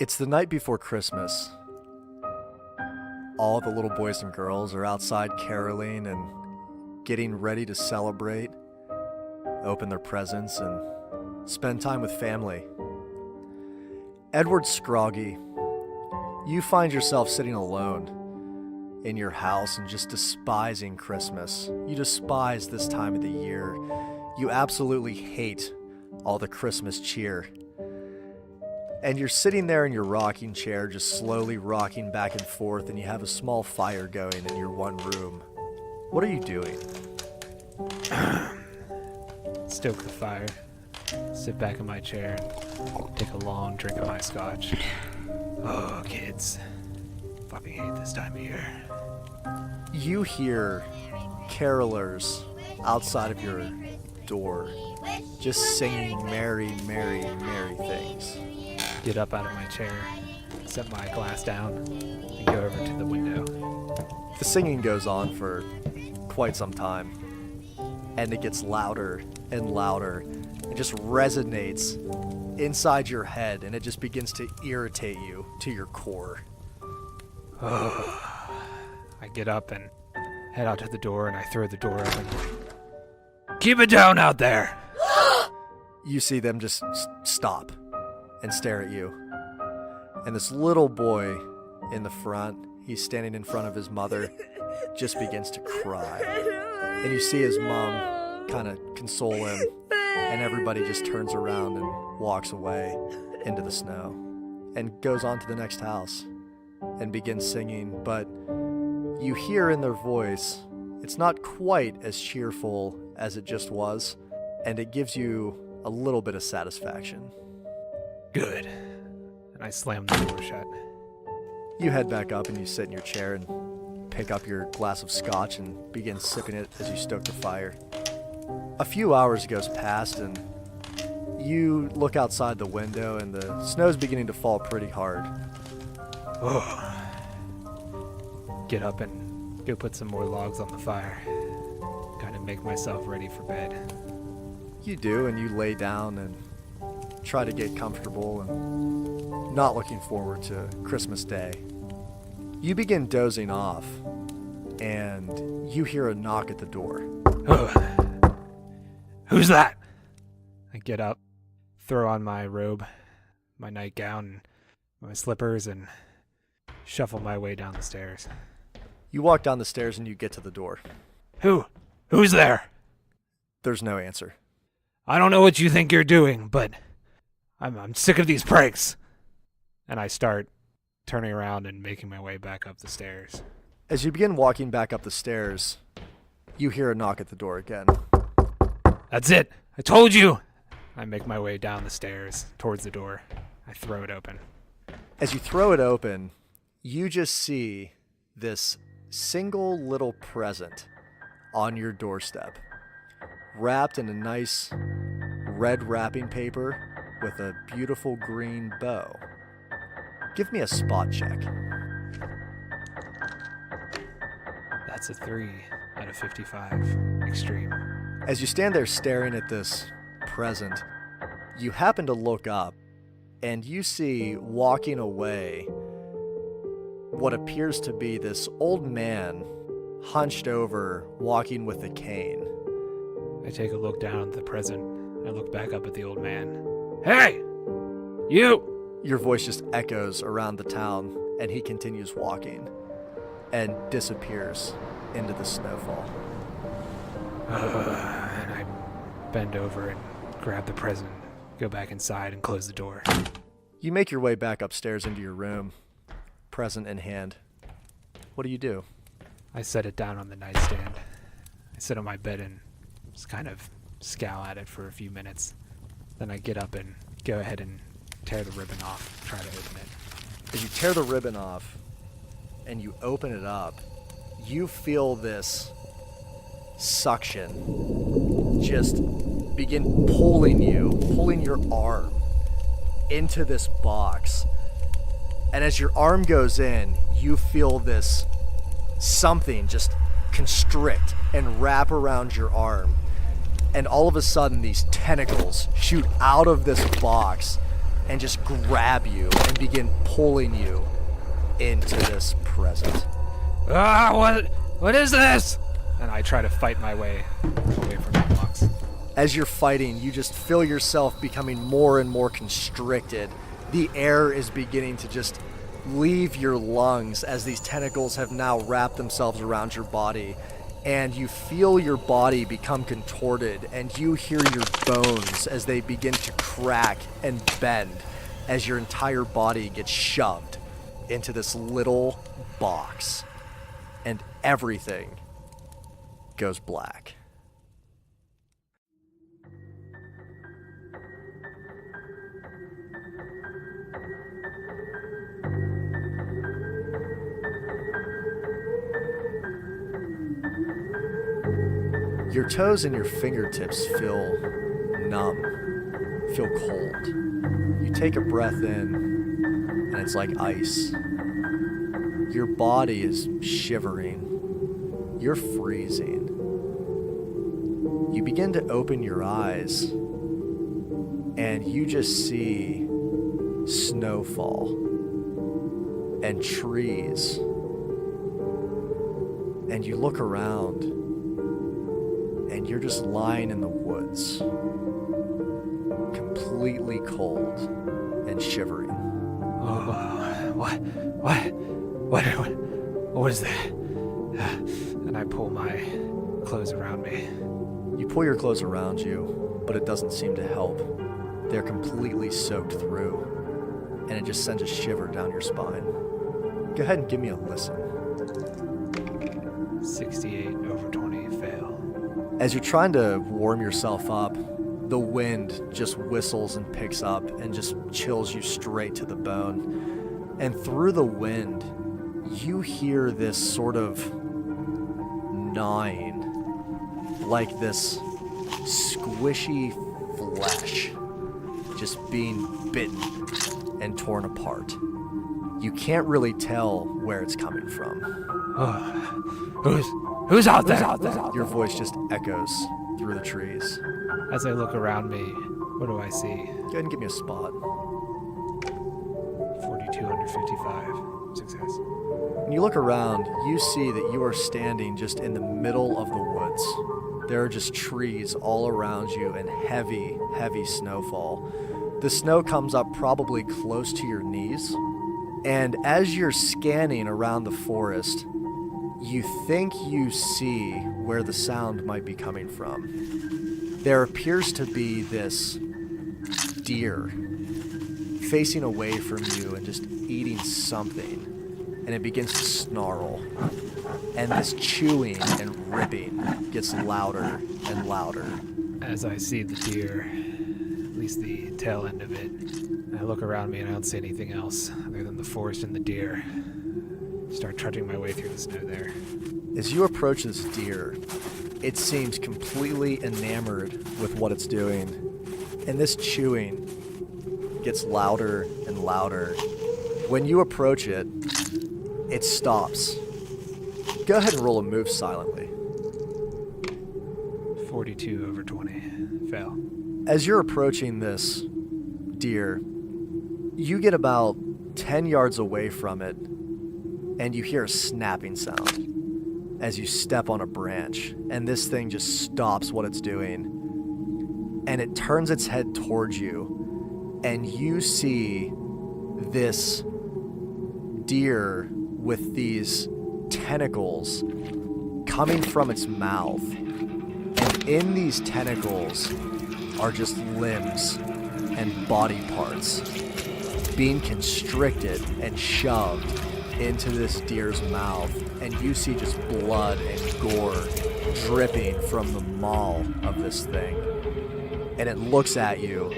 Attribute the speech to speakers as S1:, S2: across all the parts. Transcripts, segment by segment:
S1: It's the night before Christmas. All the little boys and girls are outside caroling and getting ready to celebrate, open their presents, and spend time with family. Edward Scroggy, you find yourself sitting alone in your house and just despising Christmas. You despise this time of the year. You absolutely hate all the Christmas cheer. And you're sitting there in your rocking chair, just slowly rocking back and forth, and you have a small fire going in your one room. What are you doing?
S2: Stoke the fire, sit back in my chair, and take a long drink of my scotch. Oh, kids. Fucking hate this time of year.
S1: You hear carolers outside of your door, just singing merry, merry, merry things.
S2: Get up out of my chair, set my glass down, and go over to the window.
S1: The singing goes on for quite some time, and it gets louder and louder. It just resonates inside your head, and it just begins to irritate you to your core.
S2: I get up and head out to the door, and I throw the door open. Keep it down out there!
S1: You see them just stop and stare at you. And this little boy in the front, he's standing in front of his mother, just begins to cry. And you see his mom kind of console him, and everybody just turns around and walks away into the snow and goes on to the next house and begins singing. But you hear in their voice, it's not quite as cheerful as it just was, and it gives you a little bit of satisfaction.
S2: Good. And I slam the door shut.
S1: You head back up and you sit in your chair and pick up your glass of scotch and begin sipping it as you stoke the fire. A few hours goes past and you look outside the window and the snow's beginning to fall pretty hard.
S2: Get up and go put some more logs on the fire. Kind of make myself ready for bed.
S1: You do, and you lay down and try to get comfortable and not looking forward to Christmas Day. You begin dozing off, and you hear a knock at the door.
S2: Who's that? I get up, throw on my robe, my nightgown, my slippers, and shuffle my way down the stairs.
S1: You walk down the stairs and you get to the door.
S2: Who's there?
S1: There's no answer.
S2: I don't know what you think you're doing, but I'm sick of these pranks. And I start turning around and making my way back up the stairs.
S1: As you begin walking back up the stairs, you hear a knock at the door again.
S2: That's it. I told you. I make my way down the stairs towards the door. I throw it open.
S1: As you throw it open, you just see this single little present on your doorstep, wrapped in a nice red wrapping paper with a beautiful green bow. Give me a spot check.
S2: That's a 3 out of 55. Extreme.
S1: As you stand there staring at this present, you happen to look up and you see walking away what appears to be this old man hunched over, walking with a cane.
S2: I take a look down at the present. I look back up at the old man. Hey! You!
S1: Your voice just echoes around the town, and he continues walking and disappears into the snowfall.
S2: And I bend over and grab the present, go back inside and close the door.
S1: You make your way back upstairs into your room, present in hand. What do you do?
S2: I set it down on the nightstand. I sit on my bed and just kind of scowl at it for a few minutes. Then I get up and go ahead and tear the ribbon off, try to open it.
S1: As you tear the ribbon off and you open it up, you feel this suction just begin pulling your arm into this box. And as your arm goes in, you feel this something just constrict and wrap around your arm. And all of a sudden, these tentacles shoot out of this box and just grab you and begin pulling you into this present.
S2: What is this? And I try to fight my way away from the box.
S1: As you're fighting, you just feel yourself becoming more and more constricted. The air is beginning to just leave your lungs as these tentacles have now wrapped themselves around your body. And you feel your body become contorted, and you hear your bones as they begin to crack and bend as your entire body gets shoved into this little box. And everything goes black. Your toes and your fingertips feel numb, feel cold. You take a breath in, and it's like ice. Your body is shivering. You're freezing. You begin to open your eyes, and you just see snowfall and trees. And you look around, and you're just lying in the woods, completely cold and shivering.
S2: Oh, what is that? And I pull my clothes around me.
S1: You pull your clothes around you, but it doesn't seem to help. They're completely soaked through, and it just sends a shiver down your spine. Go ahead and give me a listen.
S2: 68/20, fail.
S1: As you're trying to warm yourself up, the wind just whistles and picks up and just chills you straight to the bone. And through the wind, you hear this sort of gnawing, like this squishy flesh just being bitten and torn apart. You can't really tell where it's coming from.
S2: Who's out there?
S1: Your voice just echoes through the trees.
S2: As I look around me, what do I see?
S1: Go ahead and give me a spot.
S2: 42 under 55. Success.
S1: When you look around, you see that you are standing just in the middle of the woods. There are just trees all around you and heavy, heavy snowfall. The snow comes up probably close to your knees. And as you're scanning around the forest, you think you see where the sound might be coming from. There appears to be this deer facing away from you and just eating something, and it begins to snarl. And this chewing and ripping gets louder and louder.
S2: As I see the deer, at least the tail end of it, I look around me and I don't see anything else other than the forest and the deer. Start trudging my way through the snow there.
S1: As you approach this deer, it seems completely enamored with what it's doing. And this chewing gets louder and louder. When you approach it, it stops. Go ahead and roll a move silently.
S2: 42/20, fail.
S1: As you're approaching this deer, you get about 10 yards away from it, and you hear a snapping sound as you step on a branch, and this thing just stops what it's doing, and it turns its head towards you, and you see this deer with these tentacles coming from its mouth, and in these tentacles are just limbs and body parts being constricted and shoved into this deer's mouth, and you see just blood and gore dripping from the maw of this thing. And it looks at you,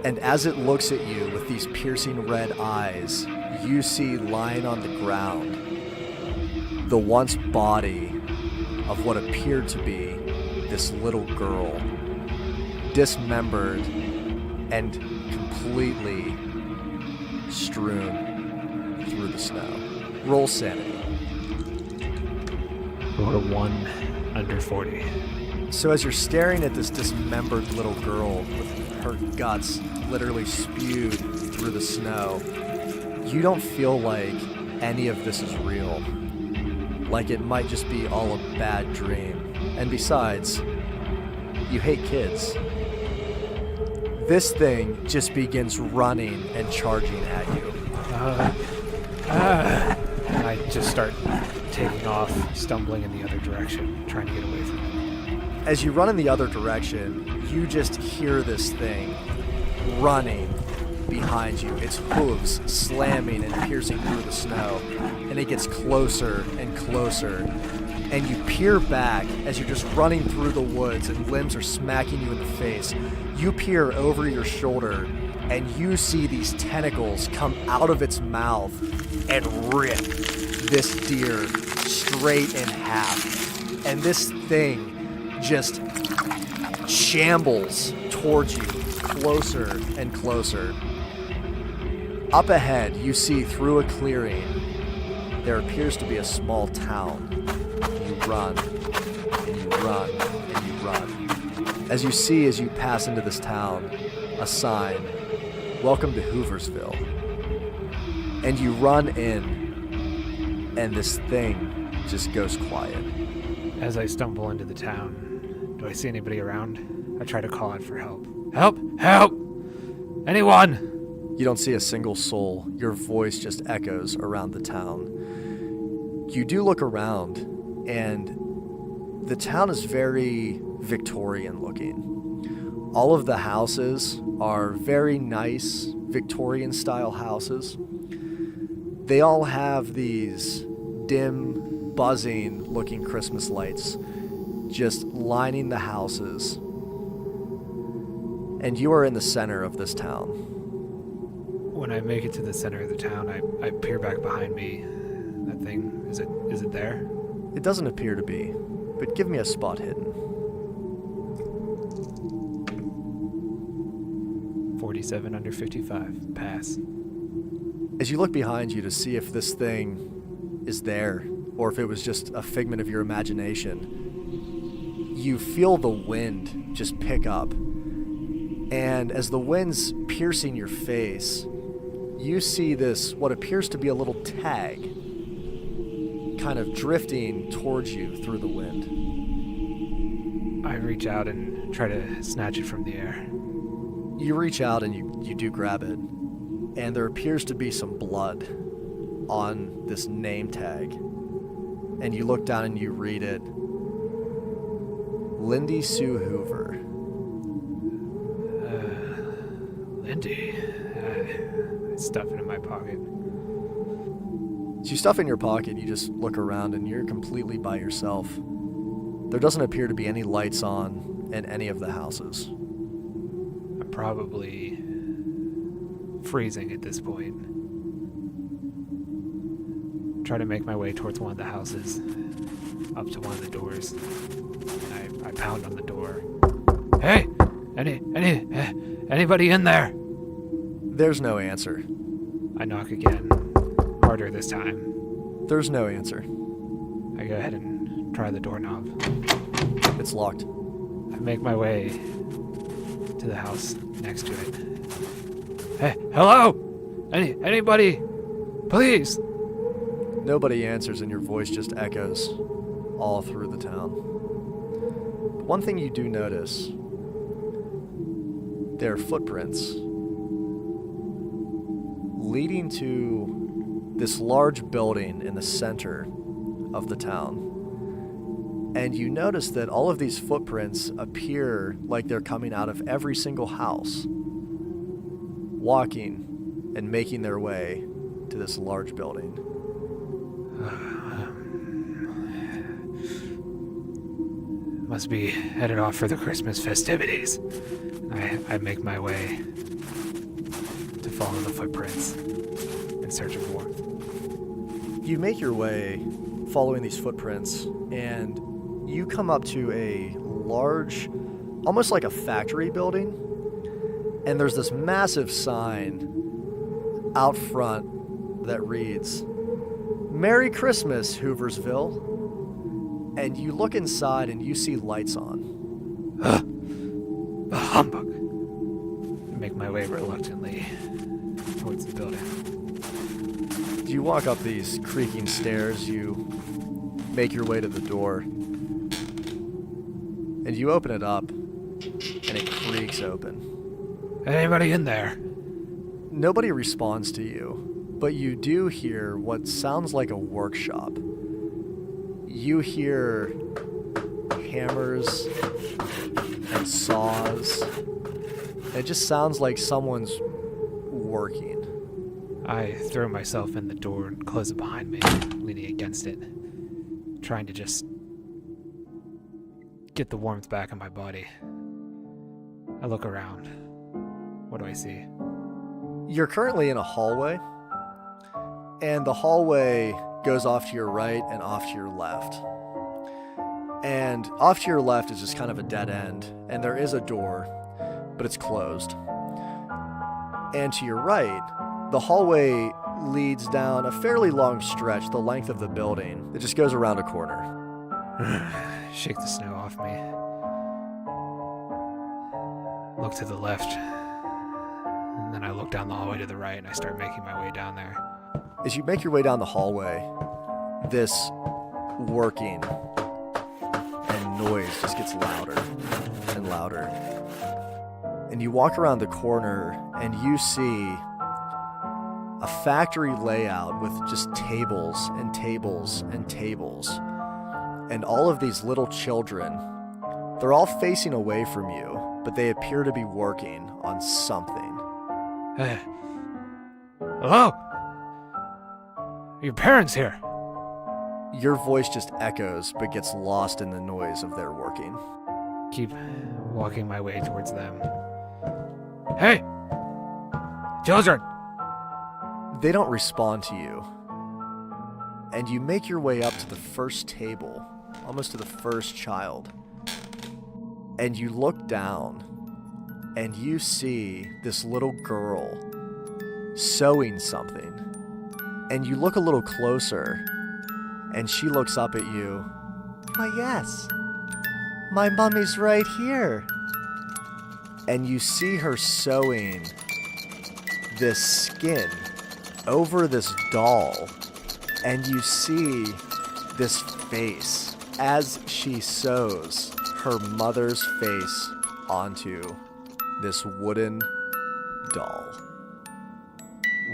S1: and as it looks at you with these piercing red eyes, you see lying on the ground the once body of what appeared to be this little girl, dismembered and completely strewn through the snow. Roll sanity.
S2: Roll a 1 under 40.
S1: So as you're staring at this dismembered little girl with her guts literally spewed through the snow. You don't feel like any of this is real. Like it might just be all a bad dream. And besides, you hate kids. This thing just begins running and charging at you.
S2: And I just start taking off, stumbling in the other direction, trying to get away from it.
S1: As you run in the other direction, you just hear this thing running behind you, its hooves slamming and piercing through the snow, and it gets closer and closer, and you peer back as you're just running through the woods and limbs are smacking you in the face. You peer over your shoulder and you see these tentacles come out of its mouth and rip this deer straight in half, and this thing just shambles towards you closer and closer. Up ahead, you see through a clearing, there appears to be a small town. You run, and you run, and you run. As you see as you pass into this town, a sign, "Welcome to Hooversville." And you run in, and this thing just goes quiet.
S2: As I stumble into the town, do I see anybody around? I try to call out for help. Help! Help! Anyone!
S1: You don't see a single soul. Your voice just echoes around the town. You do look around, and the town is very Victorian looking. All of the houses are very nice Victorian style houses. They all have these dim, buzzing looking Christmas lights just lining the houses. And you are in the center of this town.
S2: When I make it to the center of the town, I peer back behind me. That thing, is it there?
S1: It doesn't appear to be, but give me a spot hidden.
S2: 47 under 55. Pass.
S1: As you look behind you to see if this thing is there, or if it was just a figment of your imagination, you feel the wind just pick up. And as the wind's piercing your face, you see this, what appears to be a little tag, kind of drifting towards you through the wind.
S2: I reach out and try to snatch it from the air.
S1: You reach out and you do grab it, and there appears to be some blood on this name tag. And you look down and you read it, Lindy Sue Hoover.
S2: Lindy. I stuff it in my pocket.
S1: As you stuff in your pocket, you just look around and you're completely by yourself. There doesn't appear to be any lights on in any of the houses.
S2: I'm probably freezing at this point. Try to make my way towards one of the houses, up to one of the doors. And I pound on the door. Hey! Anybody in there?
S1: There's no answer.
S2: I knock again, harder this time.
S1: There's no answer.
S2: I go ahead and try the doorknob.
S1: It's locked.
S2: I make my way to the house next to it. Hey, hello? Anybody? Please?
S1: Nobody answers and your voice just echoes all through the town. But one thing you do notice, there are footprints leading to this large building in the center of the town. And you notice that all of these footprints appear like they're coming out of every single house, walking and making their way to this large building.
S2: Must be headed off for the Christmas festivities. I make my way to follow the footprints in search of warmth.
S1: You make your way following these footprints, and you come up to a large, almost like a factory building, and there's this massive sign out front that reads, "Merry Christmas, Hooversville." And you look inside and you see lights on.
S2: The humbug.
S1: you walk up these creaking stairs, you make your way to the door. And you open it up, and it creaks open.
S2: Anybody in there?
S1: Nobody responds to you, but you do hear what sounds like a workshop. You hear hammers and saws. It just sounds like someone's working.
S2: I throw myself in the door and close it behind me, leaning against it, trying to just get the warmth back in my body. I look around. What do I see?
S1: You're currently in a hallway, and the hallway goes off to your right and off to your left. And off to your left is just kind of a dead end, and there is a door, but it's closed. And to your right, the hallway leads down a fairly long stretch, the length of the building. It just goes around a corner.
S2: Shake the snow off me. Look to the left. And then I look down the hallway to the right and I start making my way down there.
S1: As you make your way down the hallway, this working and noise just gets louder and louder. And you walk around the corner and you see a factory layout with just tables and tables and tables. And all of these little children, they're all facing away from you, but they appear to be working on something.
S2: Hello? Are your parents here?
S1: Your voice just echoes, but gets lost in the noise of their working.
S2: Keep walking my way towards them. Hey! Children!
S1: They don't respond to you. And you make your way up to the first table, almost to the first child. And you look down, and you see this little girl sewing something. And you look a little closer, and she looks up at you. Why, yes, my mummy's right here. And you see her sewing this skin over this doll, and you see this face as she sews her mother's face onto this wooden doll.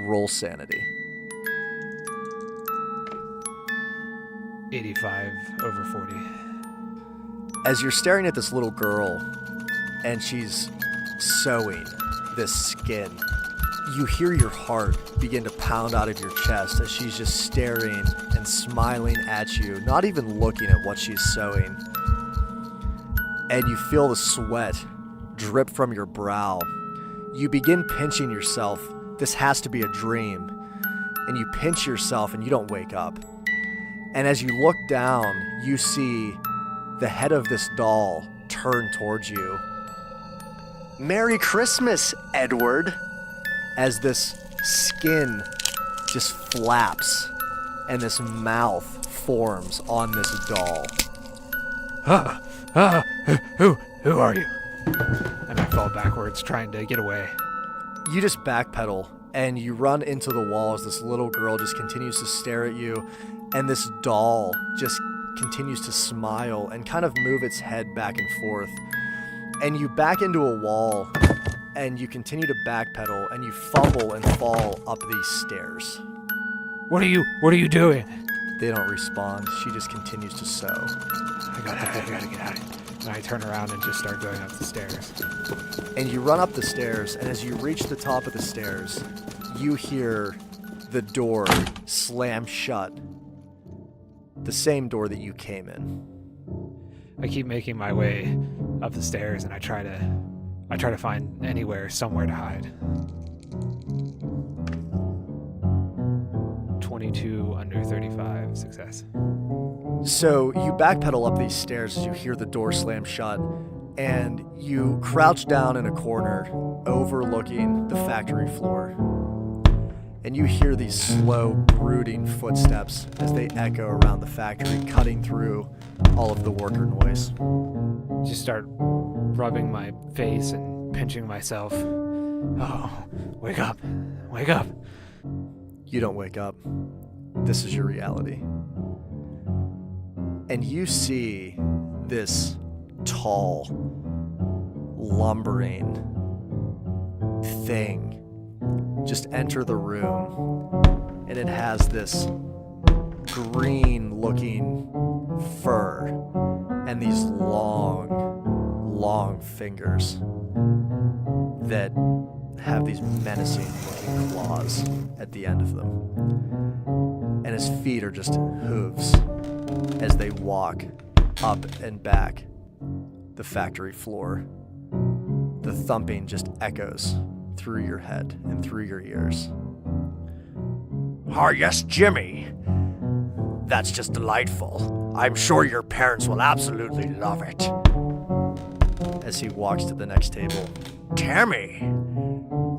S1: Roll sanity.
S2: 85 over 40.
S1: As you're staring at this little girl and she's sewing this skin, you hear your heart begin to pound out of your chest as she's just staring and smiling at you, not even looking at what she's sewing. And you feel the sweat drip from your brow. You begin pinching yourself. This has to be a dream. And you pinch yourself and you don't wake up. And as you look down, you see the head of this doll turn towards you. Merry Christmas, Edward! As this skin just flaps and this mouth forms on this doll.
S2: Who are you? And I fall backwards, trying to get away.
S1: You just backpedal and you run into the wall as this little girl just continues to stare at you, and this doll just continues to smile and kind of move its head back and forth. And you back into a wall and you continue to backpedal and you fumble and fall up these stairs.
S2: What are you doing?
S1: They don't respond. She just continues to sew.
S2: I gotta get out. And I turn around and just start going up the stairs.
S1: And you run up the stairs, and as you reach the top of the stairs, you hear the door slam shut. The same door that you came in.
S2: I keep making my way up the stairs, and I try to find somewhere to hide. 22 under 35, success.
S1: So you backpedal up these stairs as you hear the door slam shut, and you crouch down in a corner overlooking the factory floor. And you hear these slow, brooding footsteps as they echo around the factory, cutting through all of the worker noise.
S2: Just start rubbing my face and pinching myself. Oh, wake up.
S1: You don't wake up. This is your reality. And you see this tall, lumbering thing just enter the room, and it has this green-looking fur and these long, long fingers that have these menacing-looking claws at the end of them. And his feet are just hooves as they walk up and back the factory floor. The thumping just echoes through your head and through your ears.
S3: Ah, yes, Jimmy. That's just delightful. I'm sure your parents will absolutely love it.
S1: As he walks to the next table.
S3: Tammy.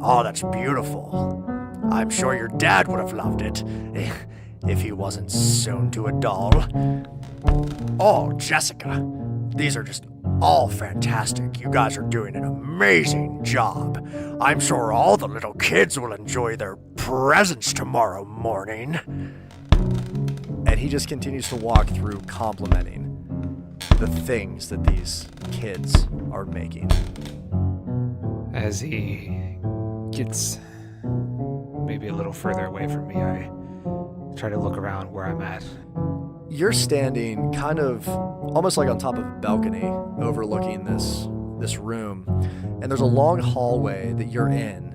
S3: Oh, that's beautiful. I'm sure your dad would have loved it if he wasn't sewn to a doll. Oh, Jessica. These are just all fantastic. You guys are doing an amazing job. I'm sure all the little kids will enjoy their presents tomorrow morning.
S1: And he just continues to walk through complimenting the things that these kids are making.
S2: As he gets maybe a little further away from me, I try to look around where I'm at.
S1: You're standing kind of almost like on top of a balcony overlooking this room, and there's a long hallway that you're in,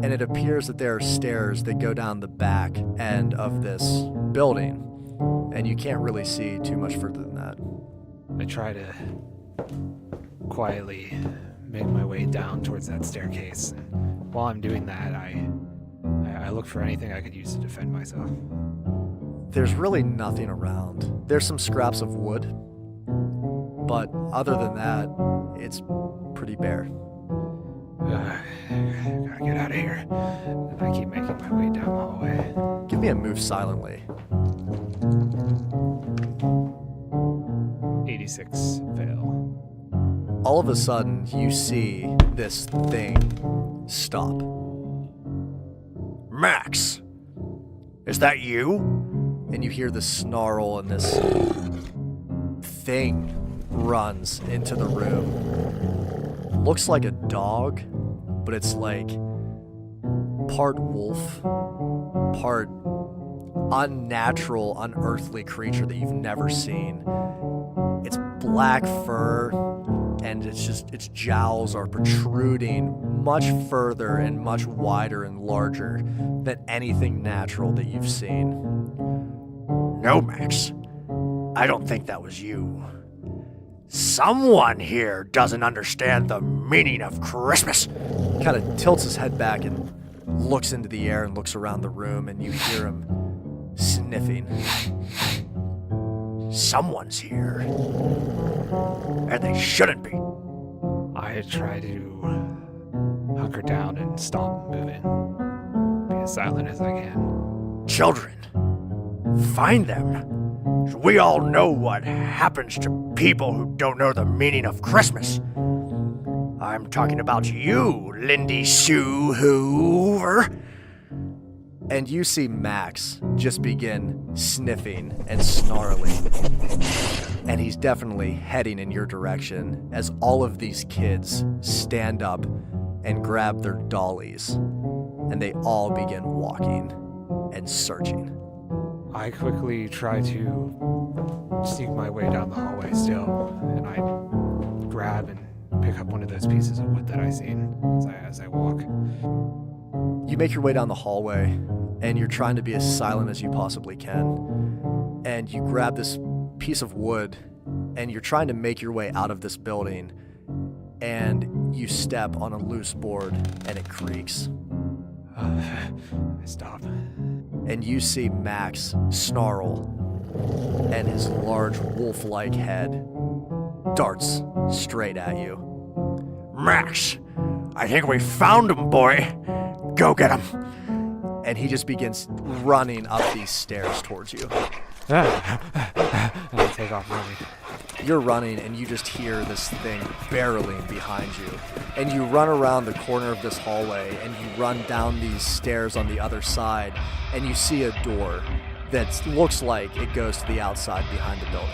S1: and it appears that there are stairs that go down the back end of this building, and you can't really see too much further than that.
S2: I try to quietly make my way down towards that staircase. While I'm doing that, I look for anything I could use to defend myself.
S1: There's really nothing around. There's some scraps of wood, but other than that, it's pretty bare.
S2: Gotta get out of here. And I keep making my way down the hallway.
S1: Give me a move silently.
S2: 86 fail.
S1: All of a sudden, you see this thing stop.
S3: Max, is that you?
S1: And you hear the snarl, and this thing runs into the room. Looks like a dog, but it's like part wolf, part unnatural, unearthly creature that you've never seen. It's black fur, and its jowls are protruding much further and much wider and larger than anything natural that you've seen.
S3: No, Max. I don't think that was you. Someone here doesn't understand the meaning of Christmas.
S1: He kind of tilts his head back and looks into the air and looks around the room, and you hear him sniffing.
S3: Someone's here. And they shouldn't be.
S2: I try to hunker down and stop moving. Be as silent as I can.
S3: Children, find them. We all know what happens to people who don't know the meaning of Christmas. I'm talking about you, Lindy Sue Hoover.
S1: And you see Max just begin sniffing and snarling. And he's definitely heading in your direction as all of these kids stand up and grab their dollies. And they all begin walking and searching.
S2: I quickly try to sneak my way down the hallway still, and I grab and pick up one of those pieces of wood that I seen as I walk.
S1: You make your way down the hallway, and you're trying to be as silent as you possibly can. And you grab this piece of wood, and you're trying to make your way out of this building, and you step on a loose board, and it creaks.
S2: I stop.
S1: And you see Max snarl, and his large wolf-like head darts straight at you.
S3: Max, I think we found him, boy. Go get him.
S1: And he just begins running up these stairs towards you.
S2: And I take off running.
S1: You're running and you just hear this thing barreling behind you. And you run around the corner of this hallway and you run down these stairs on the other side and you see a door that looks like it goes to the outside behind the building.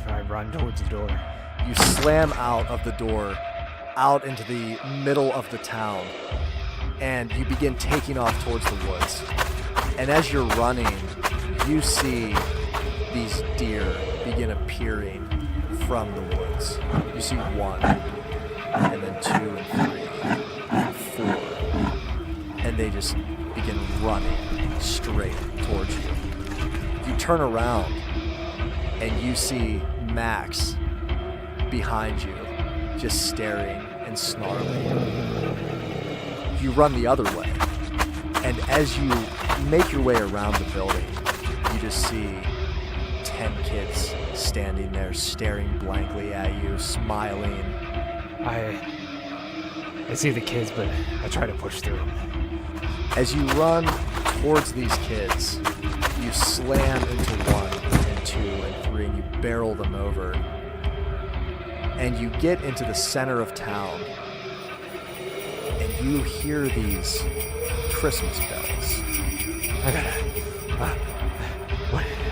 S2: I run towards the door.
S1: You slam out of the door, out into the middle of the town, and you begin taking off towards the woods. And as you're running, you see these deer begin appearing from the woods. You see 1, and then 2 and 3, and 4, and they just begin running straight towards you. You turn around, and you see Max behind you, just staring and snarling. You run the other way, and as you make your way around the building, you just see 10 kids standing there staring blankly at you, smiling.
S2: I see the kids, but I try to push through them.
S1: As you run towards these kids, you slam into 1 and 2 and 3 and you barrel them over. And you get into the center of town and you hear these Christmas bells.
S2: I gotta...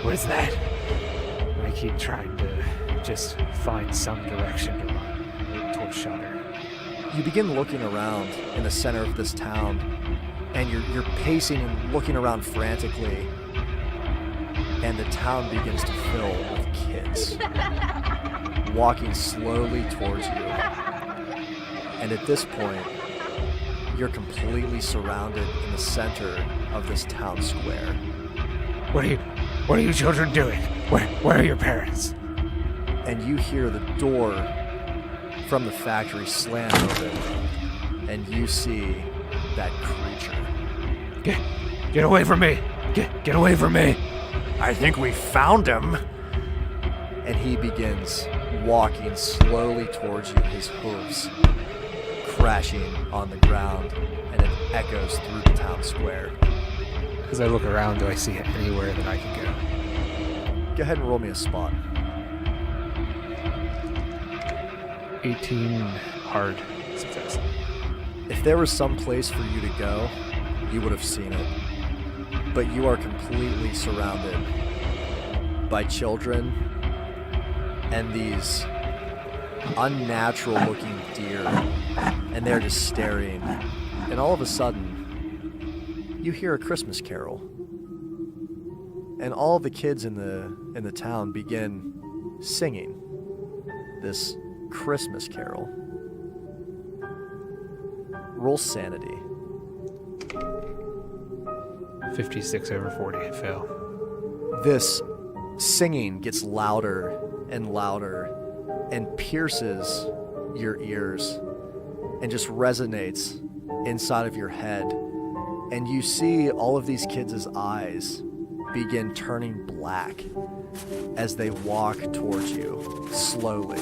S2: what is that? I keep trying to just find some direction to run towards shelter.
S1: You begin looking around in the center of this town, and you're pacing and looking around frantically, and the town begins to fill with kids, walking slowly towards you. And at this point, you're completely surrounded in the center of this town square.
S2: What are you children doing? Where are your parents?
S1: And you hear the door from the factory slam open, and you see that creature.
S2: Get away from me! Get away from me!
S3: I think we found him.
S1: And he begins walking slowly towards you, his hooves crashing on the ground, and it echoes through the town square.
S2: As I look around, do I see anywhere that I can go?
S1: Go ahead and roll me a spot.
S2: 18 hard success.
S1: If there was some place for you to go, you would have seen it. But you are completely surrounded by children and these unnatural looking deer, and they're just staring. And all of a sudden, you hear a Christmas carol. And all of the kids in the town begin singing this Christmas carol. Roll sanity.
S2: 56 over 40, fail.
S1: This singing gets louder and louder and pierces your ears and just resonates inside of your head. And you see all of these kids' eyes begin turning black as they walk towards you slowly.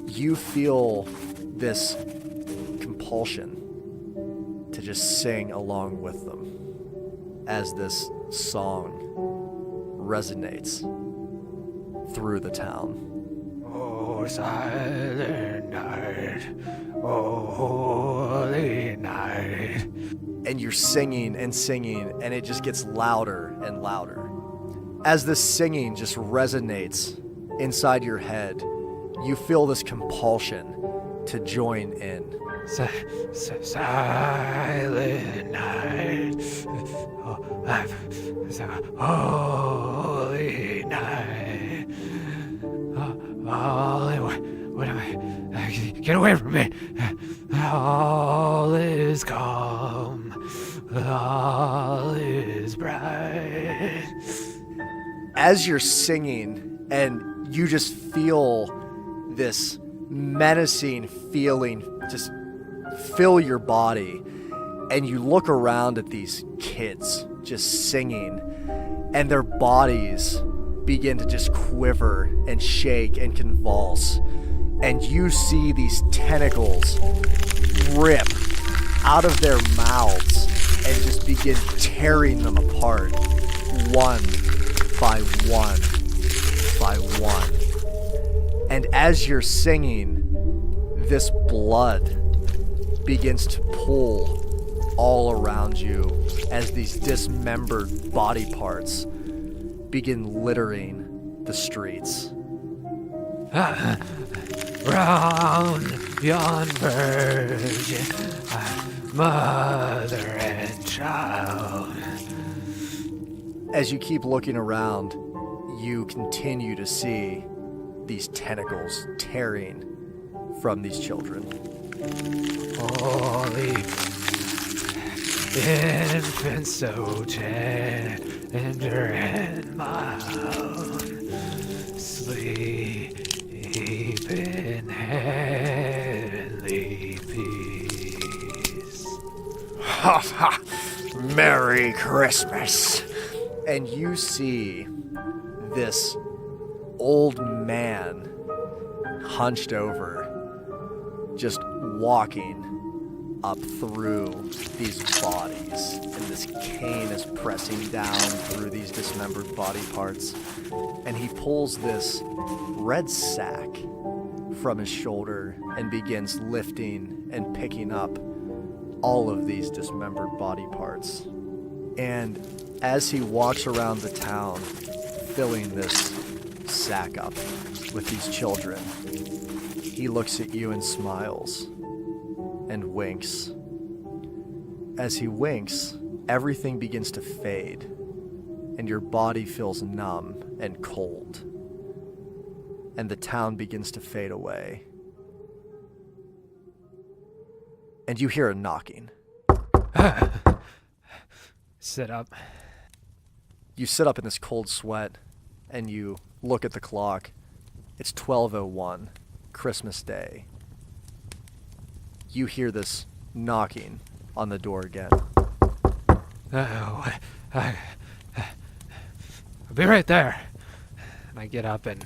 S1: You feel this compulsion to just sing along with them as this song resonates through the town.
S2: Oh, silent night, oh, holy night.
S1: And you're singing, and it just gets louder and louder. As this singing just resonates inside your head, you feel this compulsion to join in.
S2: Silent night, holy night. What am I? Get away from me! All is calm, all is bright.
S1: As you're singing, and you just feel this menacing feeling just fill your body, and you look around at these kids just singing, and their bodies begin to just quiver and shake and convulse, and you see these tentacles rip out of their mouths and just begin tearing them apart one by one as you're singing, this blood begins to pool all around you as these dismembered body parts begin littering the streets.
S2: Round yon verge, mother and child.
S1: As you keep looking around, you continue to see these tentacles tearing from these children.
S2: Holy infant, so tender and mild, sleep in heavenly peace.
S3: Ha ha! Merry Christmas!
S1: And you see this old man hunched over, just walking up through these bodies, and this cane is pressing down through these dismembered body parts, and he pulls this red sack from his shoulder and begins lifting and picking up all of these dismembered body parts. And as he walks around the town, filling this sack up with these children, he looks at you and smiles and winks. As he winks, everything begins to fade, and your body feels numb and cold, and the town begins to fade away. And you hear a knocking.
S2: Sit up.
S1: You sit up in this cold sweat, and you look at the clock. It's 12:01, Christmas Day. You hear this knocking on the door again.
S2: I'll be right there. And I get up and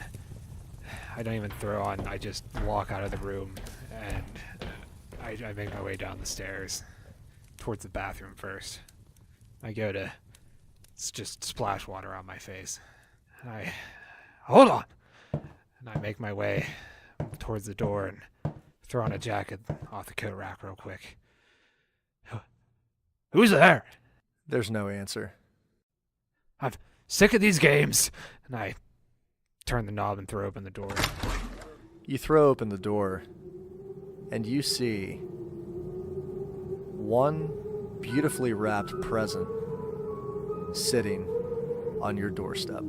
S2: I don't even throw on. I just walk out of the room and I make my way down the stairs towards the bathroom first. I go to just splash water on my face. And hold on. And I make my way towards the door and throw on a jacket off the coat rack real quick. Who's there?
S1: There's no answer.
S2: I'm sick of these games. And I turn the knob and throw open the door.
S1: You throw open the door, and you see one beautifully wrapped present sitting on your doorstep.